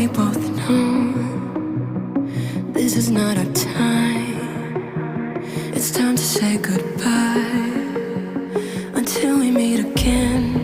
we both know this is not our time. It's time to say goodbye until we meet again.